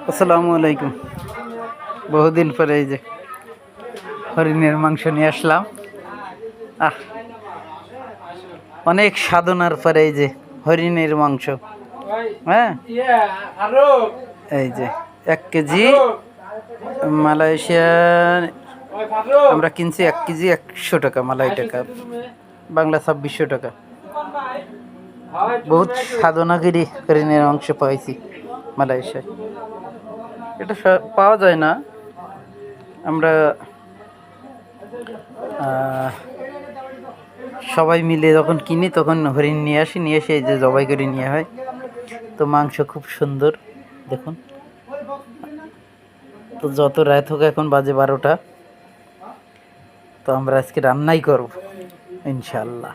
আসসালামু আলাইকুম। বহুদিন পরে এই যে হরিণের মাংস নিয়ে আসলাম। আহ, অনেক সাধনার পরে এই যে হরিণের মাংস। হ্যাঁ, এই যে 1 কেজি মালয়েশিয়া আমরা কিনছি। 1 কেজি 100 টাকা, মালাই টাকা, বাংলা 2600 টাকা। বহুত সাধনা করি হরিণের মাংস পাইছি মালয়েশিয়ায়। এটা পাওয়া যায় না। আমরা সবাই মিলে যখন কিনি তখন হরিণ নিয়ে আসি, নিয়ে এসে এই যে জবাই করে নিয়ে হয়। তো মাংস খুব সুন্দর দেখুন। তো যত রাত হোক, এখন বাজে 12টা। তো আমরা আজকে রান্নাই করব ইনশাল্লাহ।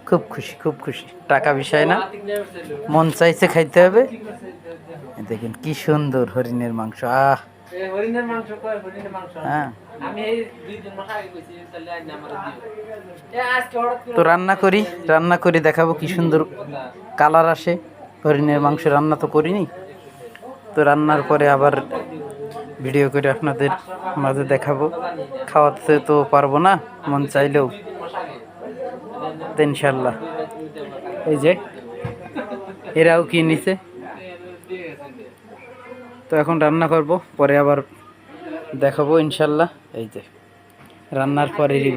খুব খুশি, খুব খুশি। টাকা বিষয় না, মন চাইছে খাইতে হবে। দেখেন কি সুন্দর হরিণের মাংস। হ্যাঁ, তো রান্না করি দেখাবো কি সুন্দর কালার আসে হরিণের মাংস। রান্না তো করিনি, তো রান্নার পরে আবার ভিডিও করে আপনাদের মাঝে দেখাবো। খাওয়াতে তো পারবো না মন চাইলেও, ইনশাল্লাহ। এই যে এরাও কি নিছে। তো এখন রান্না করব, পরে আবার দেখাবো ইনশাল্লাহ। এই যে রান্নার পরে রিভিউ।